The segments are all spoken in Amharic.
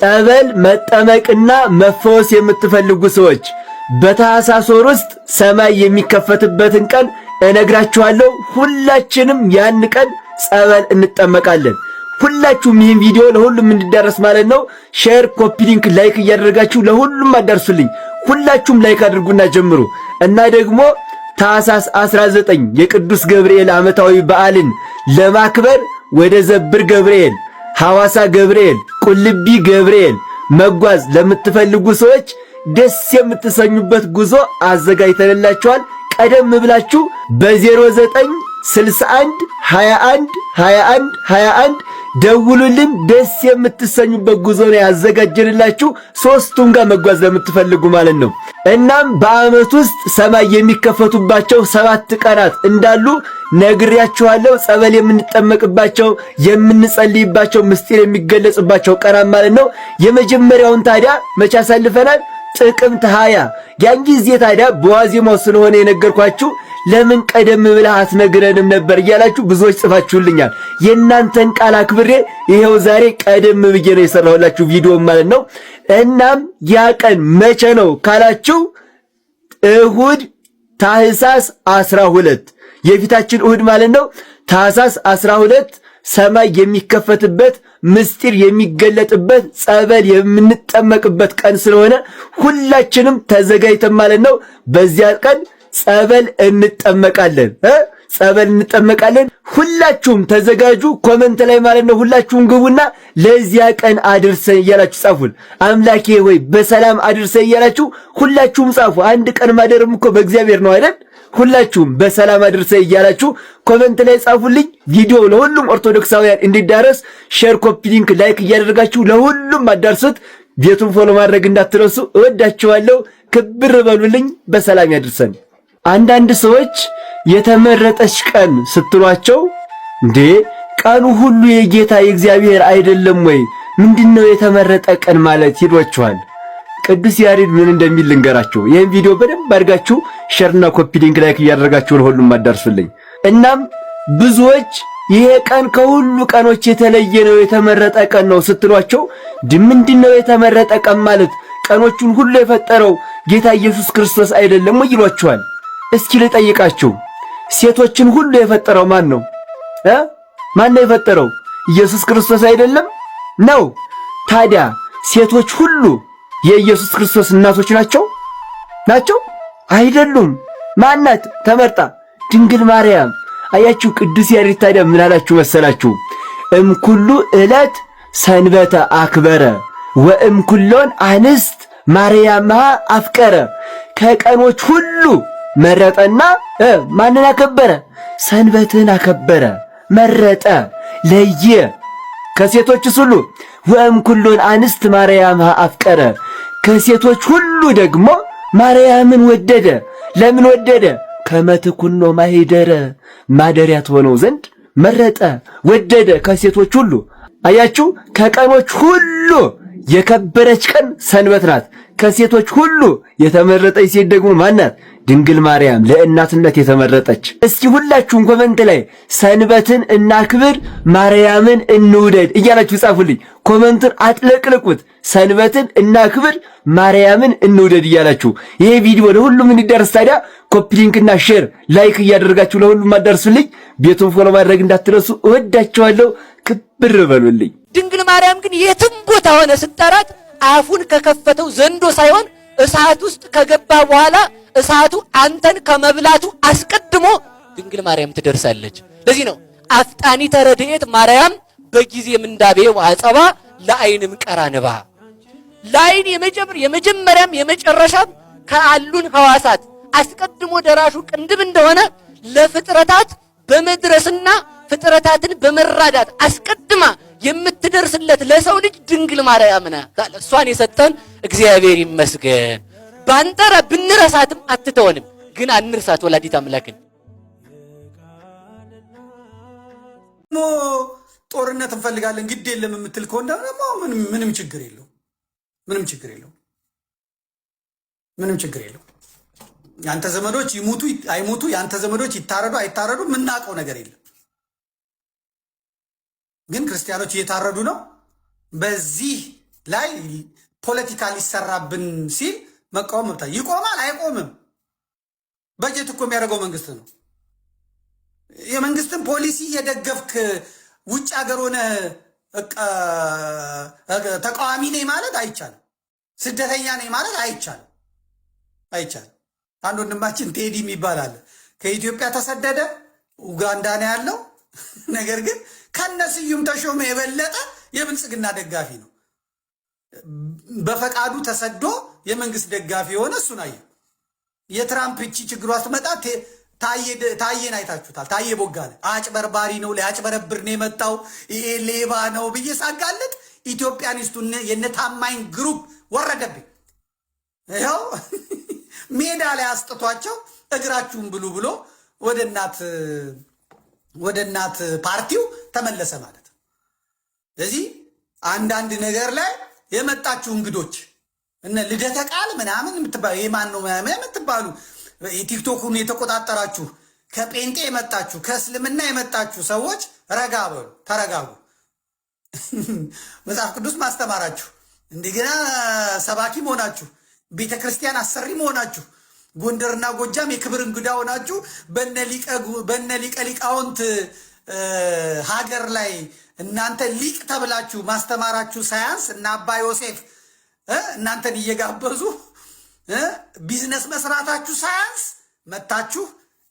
ጸበል መጠመቅና መፈወስ የምትፈልጉ ሰዎች በታኅሳስ ወር ውስጥ ሰማይ የሚከፈትበትን ቀን እነግራችኋለሁ። ሁላችንም ያን ቀን ጸበል እንጠመቃለን። ሁላችሁም ይህን ቪዲዮ ለሁሉም እንዲዳረስ ማለት ነው ሼር፣ ኮፒ ሊንክ፣ ላይክ እያደረጋችሁ ለሁሉም አዳርሱልኝ። ሁላችሁም ላይክ አድርጉና ጀምሩ እና ደግሞ ታኅሳስ 19 የቅዱስ ገብርኤል ዓመታዊ በዓልን ለማክበር ወደ ዘብር ገብርኤል፣ ሐዋሳ ገብርኤል፣ ቁልቢ ገብርኤል መጓዝ ለምትፈልጉ ሰዎች ደስ የምትሰኙበት ጉዞ አዘጋጅተንላችኋል። ቀደም ብላችሁ በ0961 21 21 21 ደውሉልን። ደስ የምትሰኙበት ጉዞ ነው ያዘጋጀንላችሁ፣ ሶስቱም ጋር መጓዝ ለምትፈልጉ ማለት ነው። እናም በዓመት ውስጥ ሰማይ የሚከፈቱባቸው 7 ቀናት እንዳሉ ነግሬያችኋለሁ። ጸበል የምንጠመቅባቸው የምንጸልይባቸው ምስጢር የሚገለጽባቸው ቀናት ማለት ነው። የመጀመሪያውን ታዲያ መቼ አሳልፈናል? ጥቅምት 20። ያን ጊዜ ታዲያ በዋዜማው ስለሆነ የነገርኳችሁ ለምን ቀደም ብለህ አትነግረንም ነበር እያላችሁ ብዙዎች ጽፋችሁልኛል። የእናንተን ቃል አክብሬ ይሄው ዛሬ ቀደም ብዬ ነው የሰራሁላችሁ ቪዲዮ ማለት ነው። እናም ያ ቀን መቼ ነው ካላችሁ እሁድ ታኅሳስ 12 የፊታችን እሁድ ማለት ነው። ታኅሳስ 12 ሰማይ የሚከፈትበት ምስጢር የሚገለጥበት ጸበል የምንጠመቅበት ቀን ስለሆነ ሁላችንም ተዘጋጅተን ማለት ነው በዚያ ቀን ጸበል እንጠመቃለን። ጸበል እንጠመቃለን። ሁላችሁም ተዘጋጁ። ኮመንት ላይ ማለት ነው ሁላችሁም ግቡና ለዚያ ቀን አድርሰን እያላችሁ ጻፉን። አምላኬ ሆይ በሰላም አድርሰን እያላችሁ ሁላችሁም ጻፉ። አንድ ቀን ማደርም እኮ በእግዚአብሔር ነው አይደል? ሁላችሁም በሰላም አድርሰን እያላችሁ ኮመንት ላይ ጻፉልኝ። ቪዲዮ ለሁሉም ኦርቶዶክሳውያን እንዲዳረስ ሼር፣ ኮፒ ሊንክ፣ ላይክ እያደረጋችሁ ለሁሉም አዳርሱት። ቤቱን ፎሎ ማድረግ እንዳትረሱ። እወዳችኋለሁ። ክብር በሉልኝ። በሰላም ያድርሰን። አንዳንድ ሰዎች የተመረጠች ቀን ስትሏቸው እንዴ ቀኑ ሁሉ የጌታ የእግዚአብሔር አይደለም ወይ? ምንድነው የተመረጠ ቀን ማለት ይሏችኋል። ቅዱስ ያሬድ ምን እንደሚል ልንገራችሁ። ይህን ቪዲዮ በደንብ አድርጋችሁ ሸርና ኮፒ ሊንክ ላይክ እያደረጋችሁ ለሁሉም አዳርሱልኝ። እናም ብዙዎች ይሄ ቀን ከሁሉ ቀኖች የተለየ ነው የተመረጠ ቀን ነው ስትሏቸው ምንድነው የተመረጠ ቀን ማለት? ቀኖቹን ሁሉ የፈጠረው ጌታ ኢየሱስ ክርስቶስ አይደለም ወይ ይሏችኋል። እስኪ ልጠይቃችሁ፣ ሴቶችን ሁሉ የፈጠረው ማን ነው? ማን ነው የፈጠረው? ኢየሱስ ክርስቶስ አይደለም ነው? ታዲያ ሴቶች ሁሉ የኢየሱስ ክርስቶስ እናቶች ናቸው? አይደሉም። ማናት ተመርጣ? ድንግል ማርያም። አያችሁ፣ ቅዱስ ያሬድ ታዲያ ምን አላችሁ መሰላችሁ? እምኩሉ ዕለት ሰንበተ አክበረ ወእምኩሎን አንስት ማርያምሃ አፍቀረ። ከቀኖች ሁሉ መረጠና ማንን አከበረ? ሰንበትን አከበረ፣ መረጠ፣ ለየ። ከሴቶችስ ሁሉ ወእምኩሎን አንስት ማርያምሃ አፍቀረ። ከሴቶች ሁሉ ደግሞ ማርያምን ወደደ። ለምን ወደደ? ከመትኩኖ ማኅደረ ማደሪያ ትሆነው ዘንድ መረጠ፣ ወደደ። ከሴቶች ሁሉ አያችሁ፣ ከቀኖች ሁሉ የከበረች ቀን ሰንበት ናት። ከሴቶች ሁሉ የተመረጠች ሴት ደግሞ ማናት? ድንግል ማርያም፣ ለእናትነት የተመረጠች። እስኪ ሁላችሁም ኮመንት ላይ ሰንበትን እናክብር፣ ማርያምን እንውደድ እያላችሁ ጻፉልኝ። ኮመንቱን አጥለቅልቁት። ሰንበትን እናክብር፣ ማርያምን እንውደድ እያላችሁ ይሄ ቪዲዮ ለሁሉም እንዲደርስ ታዲያ ኮፒ ሊንክና ሼር ላይክ እያደረጋችሁ ለሁሉም አዳርሱልኝ። ቤቱን ፎሎ ማድረግ እንዳትረሱ። እወዳችኋለሁ። ክብር በሉልኝ። ድንግል ማርያም ግን የትም ቦታ ሆነ ስጠራት አፉን ከከፈተው ዘንዶ ሳይሆን እሳት ውስጥ ከገባ በኋላ እሳቱ አንተን ከመብላቱ አስቀድሞ ድንግል ማርያም ትደርሳለች። ለዚህ ነው አፍጣኒ ተረድኤት ማርያም በጊዜ ምንዳቤ ወአጸባ ለዓይንም ቀራንባ። ለዓይን የመጀመሪያም የመጨረሻም ከአሉን ሐዋሳት አስቀድሞ ደራሹ ቅንድብ እንደሆነ ለፍጥረታት በመድረስና ፍጥረታትን በመራዳት አስቀድማ የምትደርስለት ለሰው ልጅ ድንግል ማርያም ናት። እሷን የሰጠን እግዚአብሔር ይመስገን። ባንጠራ ብንረሳትም አትተወንም። ግን አንርሳት ወላዲት አምላክን። ጦርነት እንፈልጋለን ግድ የለም የምትል ከሆነ ደግሞ ምንም ችግር የለው። ምንም ችግር የለው። ያንተ ዘመዶች ይሙቱ አይሙቱ፣ ያንተ ዘመዶች ይታረዱ አይታረዱ የምናውቀው ነገር የለም። ግን ክርስቲያኖች እየታረዱ ነው። በዚህ ላይ ፖለቲካ ሊሰራብን ሲል መቃወም መብታ ይቆማል አይቆምም። በጀት እኮ የሚያደርገው መንግስት ነው። የመንግስትን ፖሊሲ የደገፍክ ውጭ ሀገር ሆነ ተቃዋሚ ነኝ ማለት አይቻልም። ስደተኛ ነኝ ማለት አይቻልም። አንድ ወንድማችን ቴዲ የሚባል አለ። ከኢትዮጵያ ተሰደደ፣ ኡጋንዳ ነው ያለው። ነገር ግን ከነስዩም ተሾመ የበለጠ የብልጽግና ደጋፊ ነው። በፈቃዱ ተሰዶ የመንግስት ደጋፊ የሆነ እሱን አየሁ። የትራምፕ እቺ ችግሯ ስትመጣ ታዬን አይታችሁታል። ታዬ ቦጋለ አጭበርባሪ ነው፣ ሊያጭበረብር ነው የመጣው፣ ይሄ ሌባ ነው ብዬ ሳጋለጥ ኢትዮጵያኒስቱ የነታማኝ ግሩፕ ወረደብኝ። ይኸው ሜዳ ላይ አስጥቷቸው እግራችሁን ብሉ ብሎ ወደ እናት ፓርቲው ተመለሰ ማለት ነው። ስለዚህ አንዳንድ ነገር ላይ የመጣችሁ እንግዶች እነ ልደተ ቃል ምናምን የምትባሉ የማን ነው የምትባሉ ቲክቶኩን የተቆጣጠራችሁ ከጴንጤ የመጣችሁ ከእስልምና የመጣችሁ ሰዎች ረጋ በሉ፣ ተረጋጉ። መጽሐፍ ቅዱስ ማስተማራችሁ እንደገና ሰባኪ መሆናችሁ ቤተ ክርስቲያን አሰሪ መሆናችሁ ጎንደርና ጎጃም የክብር እንግዳ ሆናችሁ በነ ሊቀ ሊቃውንት ሀገር ላይ እናንተ ሊቅ ተብላችሁ ማስተማራችሁ ሳያንስ እና አባ ዮሴፍ እናንተን እየጋበዙ ቢዝነስ መስራታችሁ ሳያንስ መታችሁ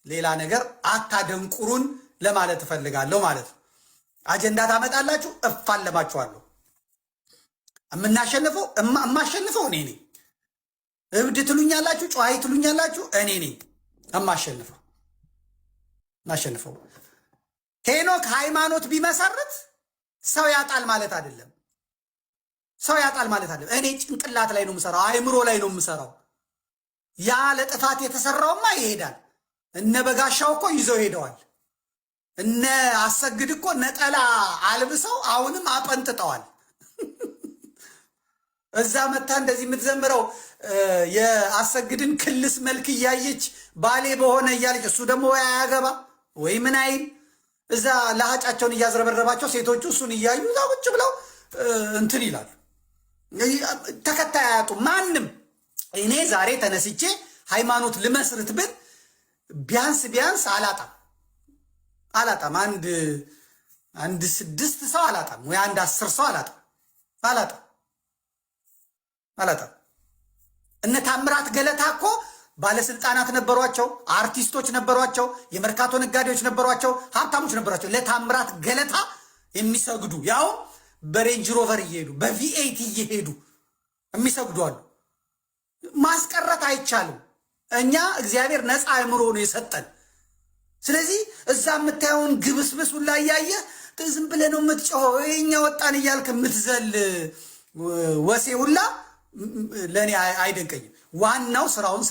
ሌላ ነገር አታደንቁሩን ለማለት እፈልጋለሁ ማለት ነው። አጀንዳ ታመጣላችሁ፣ እፋለማችኋለሁ። የማሸንፈው እኔ ነኝ። እብድ ትሉኛላችሁ፣ ጨዋሂ ትሉኛላችሁ፣ እኔ ነኝ የማሸንፈው። ሄኖክ ሃይማኖት ቢመሰርት ሰው ያጣል ማለት አይደለም። እኔ ጭንቅላት ላይ ነው የምሰራው፣ አይምሮ ላይ ነው የምሰራው። ያ ለጥፋት የተሰራውማ ይሄዳል። እነ በጋሻው እኮ ይዘው ሄደዋል። እነ አሰግድ እኮ ነጠላ አልብሰው አሁንም አጠንጥጠዋል። እዛ መታ እንደዚህ የምትዘምረው የአሰግድን ክልስ መልክ እያየች ባሌ በሆነ እያለች እሱ ደግሞ ወይ አያገባ ወይ ምን አይል እዛ ለሀጫቸውን እያዝረበረባቸው ሴቶቹ እሱን እያዩ እዛ ቁጭ ብለው እንትን ይላሉ። ተከታይ አያጡ ማንም። እኔ ዛሬ ተነስቼ ሃይማኖት ልመስርት ብል ቢያንስ አላጣም አንድ 6 ሰው አላጣም፣ ወይ አንድ 10 ሰው አላጣም። እነ ታምራት ገለታ እኮ ባለስልጣናት ነበሯቸው፣ አርቲስቶች ነበሯቸው፣ የመርካቶ ነጋዴዎች ነበሯቸው፣ ሀብታሞች ነበሯቸው። ለታምራት ገለታ የሚሰግዱ ያው በሬንጅ ሮቨር እየሄዱ በቪኤት እየሄዱ የሚሰግዱ አሉ። ማስቀረት አይቻልም። እኛ እግዚአብሔር ነፃ አእምሮ ነው የሰጠን። ስለዚህ እዛ የምታየውን ግብስብሱን ላይ ያየህ ዝም ብለህ ነው የምትጮኸው። የኛ ወጣን እያልክ የምትዘል ወሴ ሁላ ለእኔ አይደንቀኝም። ዋናው ስራውን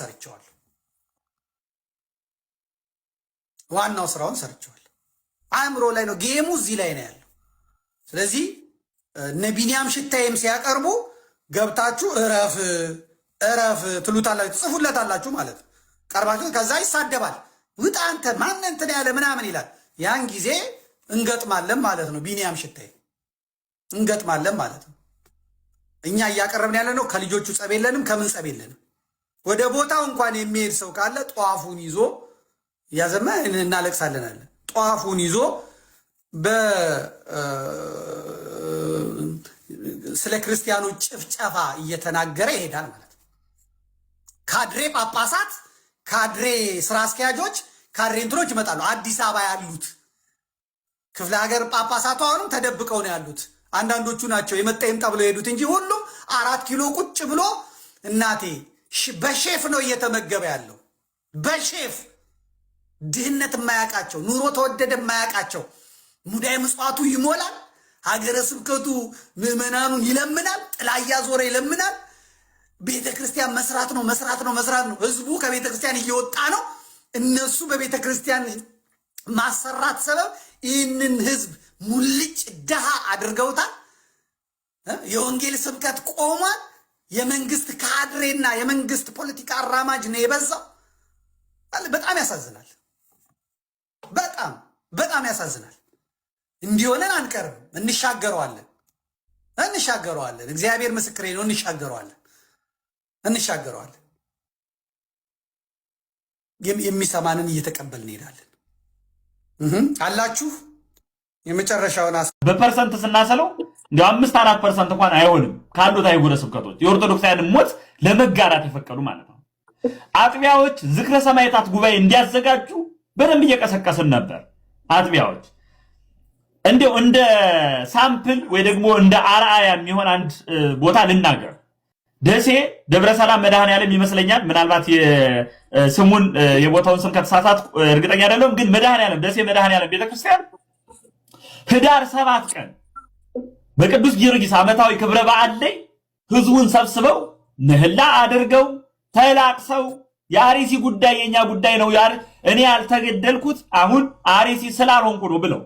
ሰርቸዋል። አእምሮ ላይ ነው ጌሙ፣ እዚህ ላይ ነው ያለው። ስለዚህ እነ ቢኒያም ሽታዬም ሲያቀርቡ ገብታችሁ እረፍ ትሉታላችሁ፣ ትጽፉለታላችሁ ማለት ነው። ቀርባችሁ ከዛ ይሳደባል። ውጣ አንተ ማን እንትን ያለ ምናምን ይላል። ያን ጊዜ እንገጥማለን ማለት ነው። ቢኒያም ሽታዬ እንገጥማለን ማለት ነው። እኛ እያቀረብን ያለ ነው። ከልጆቹ ጸብ የለንም፣ ከምን ጸብ የለንም። ወደ ቦታው እንኳን የሚሄድ ሰው ካለ ጧፉን ይዞ እያዘማ እናለቅሳለን አለ። ጧፉን ይዞ ስለ ክርስቲያኖች ጭፍጨፋ እየተናገረ ይሄዳል ማለት ነው። ካድሬ ጳጳሳት፣ ካድሬ ስራ አስኪያጆች፣ ካድሬ እንትኖች ይመጣሉ። አዲስ አበባ ያሉት ክፍለ ሀገር ጳጳሳቱ አሁንም ተደብቀው ነው ያሉት። አንዳንዶቹ ናቸው የመጣ ይምጣ ብለው የሄዱት እንጂ ሁሉም 4 ኪሎ ቁጭ ብሎ እናቴ በሼፍ ነው እየተመገበ ያለው። በሼፍ ድህነት የማያውቃቸው፣ ኑሮ ተወደደ የማያውቃቸው፣ ሙዳይ ምጽዋቱ ይሞላል። ሀገረ ስብከቱ ምዕመናኑን ይለምናል፣ ጥላ እያዞረ ይለምናል። ቤተ ክርስቲያን መስራት ነው። ህዝቡ ከቤተ ክርስቲያን እየወጣ ነው። እነሱ በቤተ ክርስቲያን ማሰራት ሰበብ ይህንን ህዝብ ሙልጭ ድሃ አድርገውታል። የወንጌል ስብከት ቆሟል። የመንግስት ካድሬና የመንግስት ፖለቲካ አራማጅ ነው የበዛው። በጣም ያሳዝናል። በጣም ያሳዝናል። እንዲሆነን አንቀርም፣ እንሻገረዋለን። እንሻገረዋለን። እግዚአብሔር ምስክሬ ነው። እንሻገረዋለን። የሚሰማንን እየተቀበልን እንሄዳለን። አላችሁ የመጨረሻውን በፐርሰንት ስናሰለው እንደው 5-4% እንኳን አይሆንም ካሉት አይጉረ ስብከቶች የኦርቶዶክሳውያንን ሞት ለመጋራት የፈቀዱ ማለት ነው። አጥቢያዎች ዝክረ ሰማዕታት ጉባኤ እንዲያዘጋጁ በደንብ እየቀሰቀስን ነበር። አጥቢያዎች እንደው እንደ ሳምፕል ወይ ደግሞ እንደ አርአያ የሚሆን አንድ ቦታ ልናገር። ደሴ ደብረ ሰላም መድኃኔዓለም ይመስለኛል። ምናልባት የስሙን የቦታውን ስም ከተሳሳት እርግጠኛ አይደለም፣ ግን መድኃኔዓለም ደሴ መድኃኔዓለም ቤተክርስቲያን ህዳር 7 ቀን በቅዱስ ጊዮርጊስ ዓመታዊ ክብረ በዓል ላይ ህዝቡን ሰብስበው ምህላ አድርገው ተላቅሰው የአርሲ ጉዳይ የኛ ጉዳይ ነው፣ እኔ ያልተገደልኩት አሁን አርሲ ስላልሆንኩ ነው ብለው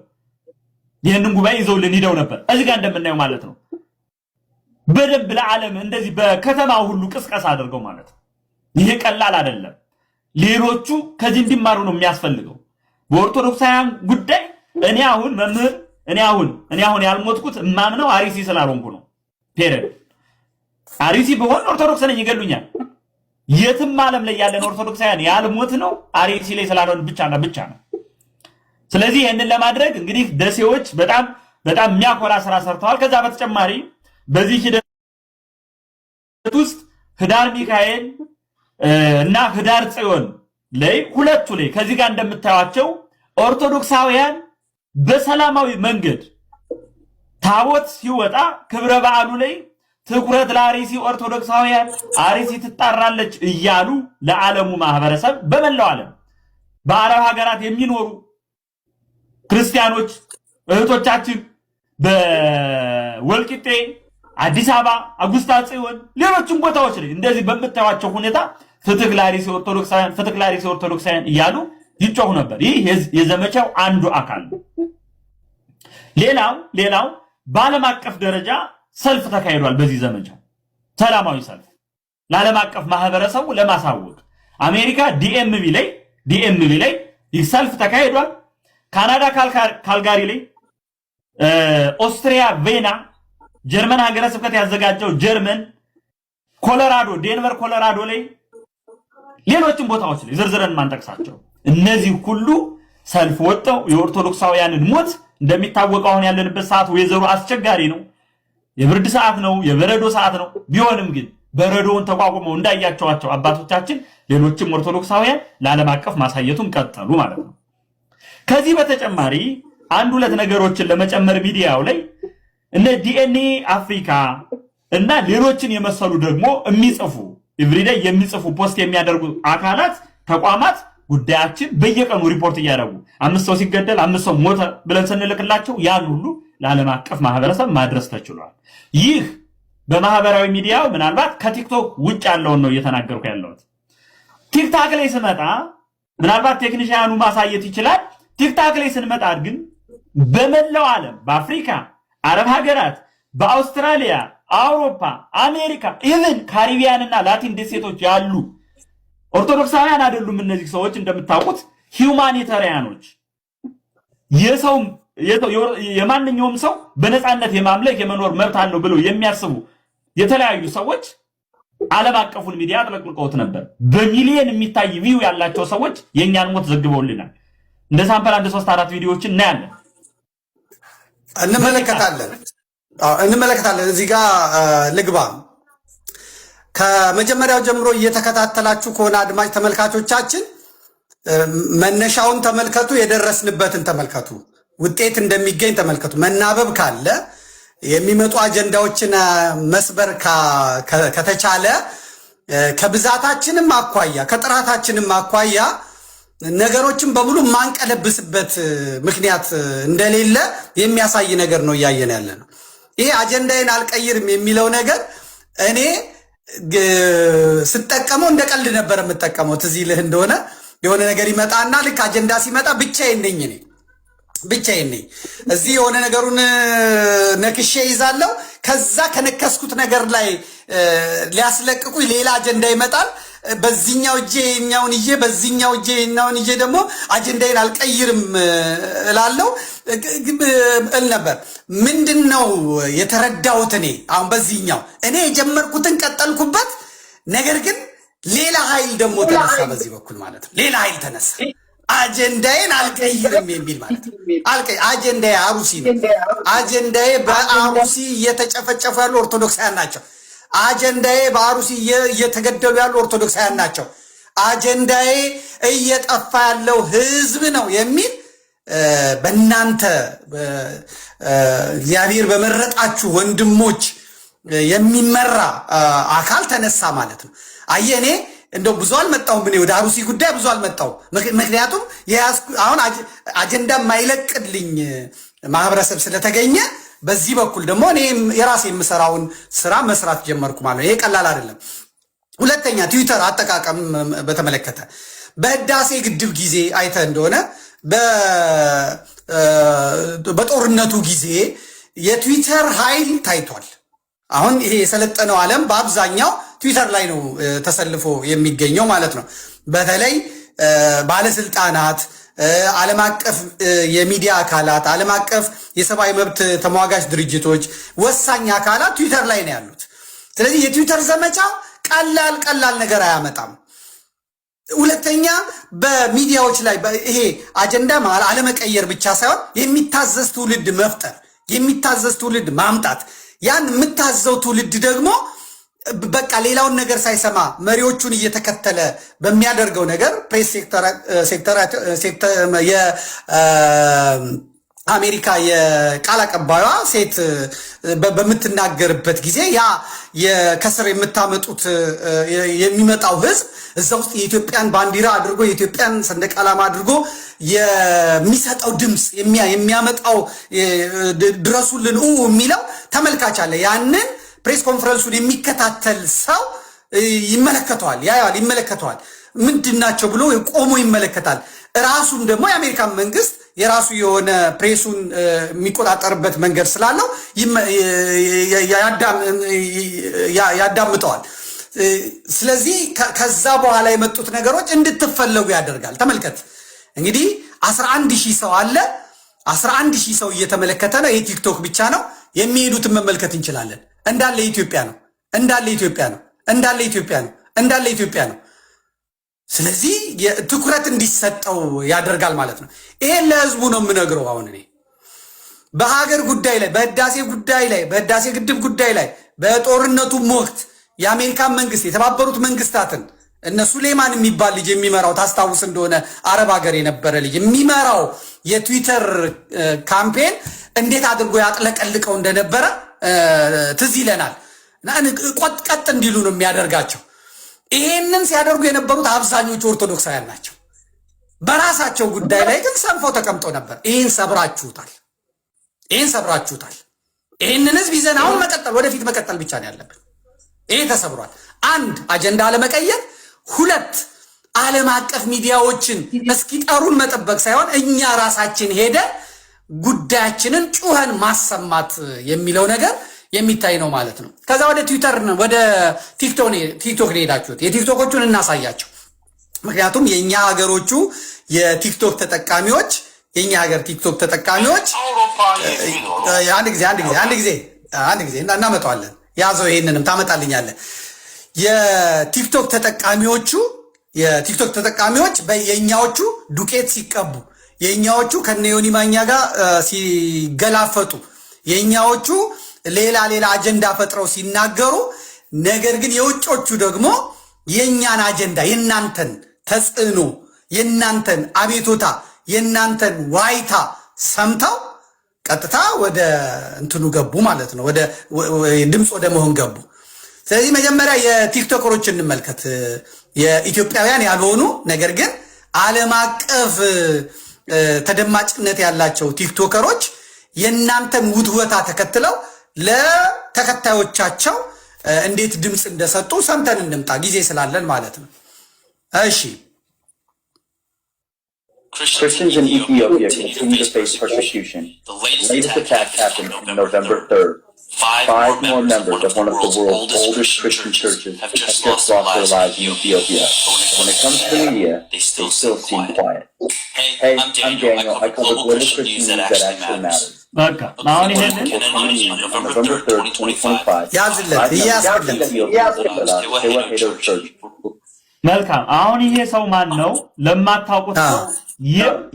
ይህንን ጉባኤ ይዘውልን ሂደው ነበር። እዚህ ጋር እንደምናየው ማለት ነው። በደንብ ለዓለም እንደዚህ በከተማው ሁሉ ቅስቀሳ አድርገው ማለት ነው። ይሄ ቀላል አይደለም። ሌሎቹ ከዚህ እንዲማሩ ነው የሚያስፈልገው። በኦርቶዶክሳውያን ጉዳይ እኔ አሁን መምህር እኔ አሁን ያልሞትኩት እማምነው አርሲ ስላልሆንኩ ነው። ፔሬድ አርሲ በሆን ኦርቶዶክስ ነኝ ይገሉኛል። የትም ዓለም ላይ ያለን ኦርቶዶክሳውያን ያልሞት ነው አርሲ ላይ ስላልሆን ብቻና ብቻ ነው። ስለዚህ ይህንን ለማድረግ እንግዲህ ደሴዎች በጣም የሚያኮራ ስራ ሰርተዋል። ከዛ በተጨማሪ በዚህ ሂደት ውስጥ ህዳር ሚካኤል እና ህዳር ጽዮን ላይ ሁለቱ ላይ ከዚህ ጋር እንደምታዩቸው ኦርቶዶክሳውያን በሰላማዊ መንገድ ታቦት ሲወጣ ክብረ በዓሉ ላይ ትኩረት ለአርሲ ኦርቶዶክሳውያን አርሲ ትጣራለች እያሉ ለዓለሙ ማህበረሰብ በመላው ዓለም በአረብ ሀገራት የሚኖሩ ክርስቲያኖች እህቶቻችን በወልቂጤ አዲስ አበባ አጉስታ ጽዮን ሌሎችም ቦታዎች ላይ እንደዚህ በምታዩቸው ሁኔታ ፍትህ ለአርሲ ኦርቶዶክሳውያን እያሉ ይጮሁ ነበር። ይህ የዘመቻው አንዱ አካል ነው። ሌላው በዓለም አቀፍ ደረጃ ሰልፍ ተካሂዷል። በዚህ ዘመቻ ሰላማዊ ሰልፍ ለዓለም አቀፍ ማህበረሰቡ ለማሳወቅ አሜሪካ ዲኤምቪ ላይ ይህ ሰልፍ ተካሂዷል። ካናዳ ካልጋሪ ላይ፣ ኦስትሪያ ቬና፣ ጀርመን ሀገረ ስብከት ያዘጋጀው ጀርመን፣ ኮሎራዶ ዴንቨር ኮሎራዶ ላይ ሌሎችም ቦታዎች ላይ ዝርዝረን ማንጠቅሳቸው እነዚህ ሁሉ ሰልፍ ወጥተው የኦርቶዶክሳውያንን ሞት እንደሚታወቀው አሁን ያለንበት ሰዓት ወይዘሮ አስቸጋሪ ነው። የብርድ ሰዓት ነው፣ የበረዶ ሰዓት ነው። ቢሆንም ግን በረዶውን ተቋቁመው እንዳያቸዋቸው አባቶቻችን ሌሎችም ኦርቶዶክሳውያን ለዓለም አቀፍ ማሳየቱን ቀጠሉ ማለት ነው። ከዚህ በተጨማሪ አንድ ሁለት ነገሮችን ለመጨመር ሚዲያው ላይ እነ ዲኤንኤ አፍሪካ እና ሌሎችን የመሰሉ ደግሞ የሚጽፉ ኤቭሪዴይ የሚጽፉ ፖስት የሚያደርጉ አካላት ተቋማት ጉዳያችን በየቀኑ ሪፖርት እያደረጉ 5 ሰው ሲገደል 5 ሰው ሞተ ብለን ስንልክላቸው ያን ሁሉ ለዓለም አቀፍ ማህበረሰብ ማድረስ ተችሏል። ይህ በማህበራዊ ሚዲያው ምናልባት ከቲክቶክ ውጭ ያለውን ነው እየተናገርኩ ያለሁት። ቲክታክ ላይ ስመጣ ምናልባት ቴክኒሻኑ ማሳየት ይችላል። ቲክታክ ላይ ስንመጣ ግን በመላው ዓለም በአፍሪካ፣ አረብ ሀገራት፣ በአውስትራሊያ፣ አውሮፓ፣ አሜሪካ ኢቭን ካሪቢያንና ላቲን ደሴቶች ያሉ ኦርቶዶክሳውያን አይደሉም እነዚህ ሰዎች እንደምታውቁት ሂውማኒታሪያኖች የማንኛውም ሰው በነፃነት የማምለክ የመኖር መብት አለው ብለው የሚያስቡ የተለያዩ ሰዎች ዓለም አቀፉን ሚዲያ አጥለቅልቀውት ነበር። በሚሊየን የሚታይ ቪው ያላቸው ሰዎች የኛን ሞት ዘግበውልናል። እንደ ሳምፕል 1-3-4 ቪዲዮዎችን እናያለን፣ እንመለከታለን። እዚህ ጋር ልግባ። ከመጀመሪያው ጀምሮ እየተከታተላችሁ ከሆነ አድማጭ ተመልካቾቻችን መነሻውን ተመልከቱ፣ የደረስንበትን ተመልከቱ፣ ውጤት እንደሚገኝ ተመልከቱ። መናበብ ካለ የሚመጡ አጀንዳዎችን መስበር ከተቻለ ከብዛታችንም አኳያ ከጥራታችንም አኳያ ነገሮችን በሙሉ ማንቀለብስበት ምክንያት እንደሌለ የሚያሳይ ነገር ነው እያየን ያለ ነው። ይሄ አጀንዳዬን አልቀይርም የሚለው ነገር እኔ ስጠቀመው እንደ ቀልድ ነበር የምጠቀመው። ትዝ ይልህ እንደሆነ የሆነ ነገር ይመጣና ልክ አጀንዳ ሲመጣ ብቻዬን ነኝ እዚህ የሆነ ነገሩን ነክሼ ይዛለሁ። ከዛ ከነከስኩት ነገር ላይ ሊያስለቅቁኝ ሌላ አጀንዳ ይመጣል። በዚህኛው እጄ የኛውን ይዤ በዚህኛው እጄ የኛውን ይዤ ደግሞ አጀንዳዬን አልቀይርም እላለሁ እል ነበር። ምንድነው የተረዳሁት እኔ አሁን በዚህኛው እኔ የጀመርኩትን ቀጠልኩበት። ነገር ግን ሌላ ኃይል ደግሞ ተነሳ በዚህ በኩል ማለት ነው። ሌላ ኃይል ተነሳ አጀንዳዬን አልቀይርም የሚል ማለት ነው። አጀንዳዬ አሩሲ ነው። አጀንዳዬ በአሩሲ እየተጨፈጨፉ ያሉ ኦርቶዶክሳውያን ናቸው። አጀንዳዬ በአሩሲ እየተገደሉ ያሉ ኦርቶዶክሳውያን ናቸው። አጀንዳዬ እየጠፋ ያለው ህዝብ ነው የሚል በእናንተ እግዚአብሔር በመረጣችሁ ወንድሞች የሚመራ አካል ተነሳ ማለት ነው። አየኔ እንደው ብዙ አልመጣሁም። እኔ ወደ አሩሲ ጉዳይ ብዙ አልመጣሁም። ምክንያቱም አሁን አጀንዳ የማይለቅልኝ ማህበረሰብ ስለተገኘ በዚህ በኩል ደግሞ እኔ የራሴ የምሰራውን ስራ መስራት ጀመርኩ ማለት ነው። ይሄ ቀላል አይደለም። ሁለተኛ ትዊተር አጠቃቀም በተመለከተ በህዳሴ ግድብ ጊዜ አይተ እንደሆነ በጦርነቱ ጊዜ የትዊተር ኃይል ታይቷል። አሁን ይሄ የሰለጠነው ዓለም በአብዛኛው ትዊተር ላይ ነው ተሰልፎ የሚገኘው ማለት ነው። በተለይ ባለስልጣናት፣ ዓለም አቀፍ የሚዲያ አካላት፣ ዓለም አቀፍ የሰብአዊ መብት ተሟጋች ድርጅቶች፣ ወሳኝ አካላት ትዊተር ላይ ነው ያሉት። ስለዚህ የትዊተር ዘመቻ ቀላል ነገር አያመጣም። ሁለተኛ በሚዲያዎች ላይ ይሄ አጀንዳ አለመቀየር ብቻ ሳይሆን የሚታዘዝ ትውልድ መፍጠር፣ የሚታዘዝ ትውልድ ማምጣት፣ ያን የምታዘው ትውልድ ደግሞ በቃ ሌላውን ነገር ሳይሰማ መሪዎቹን እየተከተለ በሚያደርገው ነገር ፕሬስ የአሜሪካ የቃል አቀባዩዋ ሴት በምትናገርበት ጊዜ ያ ከስር የምታመጡት የሚመጣው ህዝብ እዛ ውስጥ የኢትዮጵያን ባንዲራ አድርጎ የኢትዮጵያን ሰንደቅ ዓላማ አድርጎ የሚሰጠው ድምፅ የሚያመጣው ድረሱልን የሚለው ተመልካች አለ። ያንን ፕሬስ ኮንፈረንሱን የሚከታተል ሰው ይመለከተዋል፣ ያያል፣ ይመለከተዋል። ምንድናቸው ብሎ ቆሞ ይመለከታል። ራሱም ደግሞ የአሜሪካን መንግስት የራሱ የሆነ ፕሬሱን የሚቆጣጠርበት መንገድ ስላለው ያዳምጠዋል። ስለዚህ ከዛ በኋላ የመጡት ነገሮች እንድትፈለጉ ያደርጋል። ተመልከት እንግዲህ 11,000 ሰው አለ። 11,000 ሰው እየተመለከተ ነው። ይሄ ቲክቶክ ብቻ ነው። የሚሄዱትን መመልከት እንችላለን። እንዳለ ኢትዮጵያ ነው፣ እንዳለ ኢትዮጵያ ነው፣ እንዳለ ኢትዮጵያ ነው፣ እንዳለ ኢትዮጵያ ነው። ስለዚህ ትኩረት እንዲሰጠው ያደርጋል ማለት ነው። ይሄን ለህዝቡ ነው የምነግረው። አሁን እኔ በሀገር ጉዳይ ላይ፣ በህዳሴ ጉዳይ ላይ፣ በህዳሴ ግድብ ጉዳይ ላይ፣ በጦርነቱም ወቅት የአሜሪካን መንግስት የተባበሩት መንግስታትን እነ ሱሌማን የሚባል ልጅ የሚመራው ታስታውስ እንደሆነ አረብ ሀገር የነበረ ልጅ የሚመራው የትዊተር ካምፔን እንዴት አድርጎ ያጥለቀልቀው እንደነበረ ትዝ ይለናል። ቀጥ እንዲሉ ነው የሚያደርጋቸው። ይሄንን ሲያደርጉ የነበሩት አብዛኞቹ ኦርቶዶክሳውያን ናቸው። በራሳቸው ጉዳይ ላይ ግን ሰንፈው ተቀምጠው ነበር። ይሄን ሰብራችሁታል፣ ይሄን ሰብራችሁታል። ይሄንን ህዝብ ይዘን አሁን መቀጠል፣ ወደፊት መቀጠል ብቻ ነው ያለብን። ይሄ ተሰብሯል። አንድ አጀንዳ አለመቀየር፣ ሁለት ዓለም አቀፍ ሚዲያዎችን እስኪጠሩን መጠበቅ ሳይሆን እኛ ራሳችን ሄደ ጉዳያችንን ጩኸን ማሰማት የሚለው ነገር የሚታይ ነው ማለት ነው። ከዛ ወደ ትዊተር ወደ ቲክቶክ ሄዳችሁት የቲክቶኮቹን እናሳያቸው። ምክንያቱም የኛ ሀገሮቹ የቲክቶክ ተጠቃሚዎች የኛ ሀገር ቲክቶክ ተጠቃሚዎች አንድ ጊዜ እናመጣዋለን። ያዘው ይሄንንም ታመጣልኛለህ። የቲክቶክ ተጠቃሚዎች የኛዎቹ ዱቄት ሲቀቡ፣ የኛዎቹ ከነዮኒ ማኛ ጋር ሲገላፈጡ፣ የኛዎቹ ሌላ አጀንዳ ፈጥረው ሲናገሩ፣ ነገር ግን የውጮቹ ደግሞ የኛን አጀንዳ፣ የናንተን ተጽዕኖ፣ የናንተን አቤቶታ፣ የናንተን ዋይታ ሰምተው ቀጥታ ወደ እንትኑ ገቡ ማለት ነው። ወደ ድምፅ ወደ መሆን ገቡ። ስለዚህ መጀመሪያ የቲክቶከሮች እንመልከት። የኢትዮጵያውያን ያልሆኑ ነገር ግን ዓለም አቀፍ ተደማጭነት ያላቸው ቲክቶከሮች የናንተን ውትወታ ተከትለው ለተከታዮቻቸው እንዴት ድምፅ እንደሰጡ ሰምተን እንምጣ፣ ጊዜ ስላለን ማለት ነው። እሺ Christians in Ethiopia continue to face persecution. The latest attack happened on November 3rd. 5 more members of one of the world's oldest Christian churches have just lost their lives in Ethiopia. When it comes to the media, they still seem quiet. Hey, I'm Daniel. I cover global Christian news that actually matters. በቃ አሁን ይሄንን November 3rd, 2025. መልካም። አሁን ይሄ ሰው ማን ነው? ለማታውቁት ሰው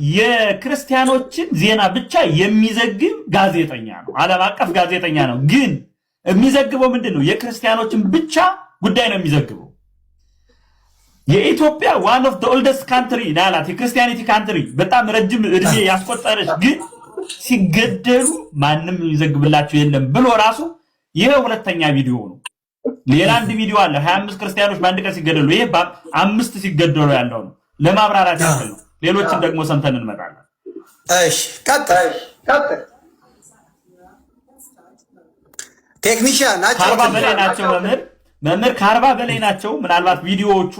የክርስቲያኖችን ዜና ብቻ የሚዘግብ ጋዜጠኛ ነው። ዓለም አቀፍ ጋዜጠኛ ነው። ግን የሚዘግበው ምንድነው? የክርስቲያኖችን ብቻ ጉዳይ ነው የሚዘግበው። የኢትዮጵያ one of the oldest country ናላት የክርስቲያኒቲ ካንትሪ በጣም ረጅም እድሜ ያስቆጠረች ግን ሲገደሉ ማንም ይዘግብላችሁ የለም ብሎ ራሱ ይሄ ሁለተኛ ቪዲዮ ነው። ሌላ አንድ ቪዲዮ አለ 25 ክርስቲያኖች በአንድ ቀን ሲገደሉ፣ ይሄ በ5 ሲገደሉ ያለው ነው። ለማብራራት ያክል ነው። ሌሎችን ደግሞ ሰምተን እንመጣለን። እሺ ቀጥል። ቴክኒሻን ናቸው ከ40 በላይ ናቸው። መምህር ከ40 በላይ ናቸው። ምናልባት ቪዲዮዎቹ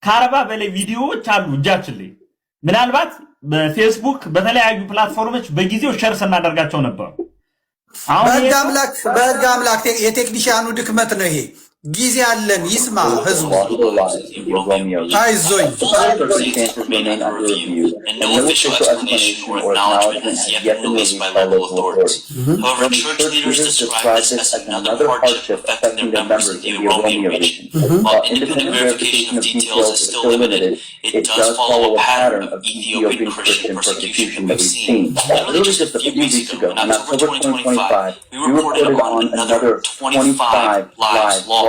ከ40 በላይ ቪዲዮዎች አሉ እጃችን ላይ። ምናልባት በፌስቡክ በተለያዩ ፕላትፎርሞች በጊዜው ሸር ስናደርጋቸው ነበር። በህግ አምላክ የቴክኒሻኑ ድክመት ነው ይሄ። ጊዜ አለን፣ ይስማ ህዝቡ። አይዞኝ It does follow a pattern of Ethiopian Christian persecution that we've seen. Literally just a few weeks ago, in October 2025, we reported on another 25 lives lost.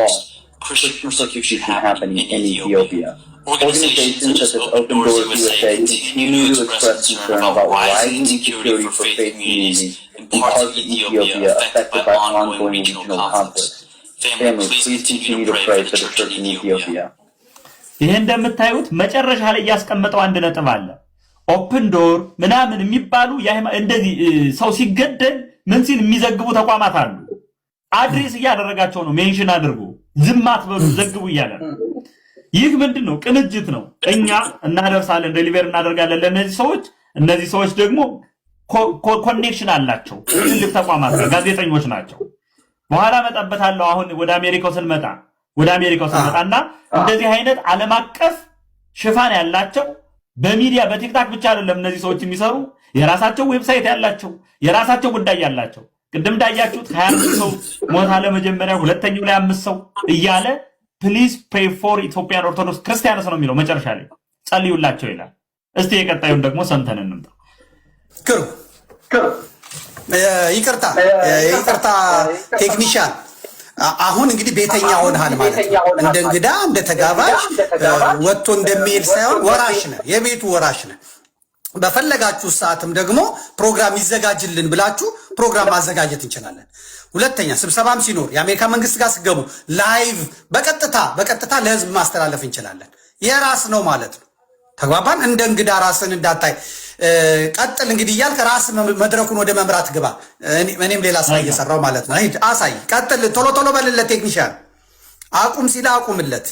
Christian persecution happening in Ethiopia. Organizations such as Open Doors USA continue to express concern about rising insecurity for faith communities in parts of Ethiopia affected by ongoing regional conflicts. Family, please continue to pray for the church in Ethiopia. ይሄ እንደምታዩት መጨረሻ ላይ ያስቀመጠው አንድ ነጥብ አለ። ኦፕን ዶር ምናምን የሚባሉ እንደዚህ ሰው ሲገደል ምን ሲል የሚዘግቡ ተቋማት አሉ። አድሬስ እያደረጋቸው ነው፣ ሜንሽን አድርጎ ዝም አትበሉ ዘግቡ እያለ ነው። ይህ ምንድነው? ቅንጅት ነው። እኛ እናደርሳለን፣ ዴሊቨር እናደርጋለን ለነዚህ ሰዎች። እነዚህ ሰዎች ደግሞ ኮኔክሽን አላቸው፣ ትልቅ ተቋማት ጋዜጠኞች ናቸው። በኋላ መጣበታለሁ። አሁን ወደ አሜሪካው ስንመጣና እንደዚህ አይነት ዓለም አቀፍ ሽፋን ያላቸው በሚዲያ በቲክታክ ብቻ አይደለም እነዚህ ሰዎች የሚሰሩ፣ የራሳቸው ዌብሳይት ያላቸው፣ የራሳቸው ጉዳይ ያላቸው። ቅድም እንዳያችሁት 25 ሰው ሞት አለ መጀመሪያ፣ ሁለተኛው ላይ 5 ሰው እያለ ፕሊዝ ፕሬይ ፎር ኢትዮጵያን ኦርቶዶክስ ክርስቲያንስ ነው የሚለው መጨረሻ ላይ ጸልዩላቸው ይላል። እስቲ የቀጣዩን ደግሞ ሰምተን እንምጣ። ይቅርታ ቴክኒሻን፣ አሁን እንግዲህ ቤተኛ ሆነሃል ማለት ነው። እንደ እንግዳ እንደ ተጋባዥ ወጥቶ እንደሚሄድ ሳይሆን ወራሽ ነህ፣ የቤቱ ወራሽ ነህ። በፈለጋችሁ ሰዓትም ደግሞ ፕሮግራም ይዘጋጅልን ብላችሁ ፕሮግራም ማዘጋጀት እንችላለን። ሁለተኛ ስብሰባም ሲኖር የአሜሪካ መንግስት ጋር ሲገቡ ላይቭ በቀጥታ ለህዝብ ማስተላለፍ እንችላለን። የራስ ነው ማለት ነው። ተግባባን? እንደ እንግዳ ራስን እንዳታይ ቀጥል እንግዲህ እያልክ ራስ መድረኩን ወደ መምራት ግባ። እኔም ሌላ ስራ እየሰራው ማለት ነው። አሳይ፣ ቀጥል፣ ቶሎ በልለት። ቴክኒሻን አቁም ሲላ አቁምለት።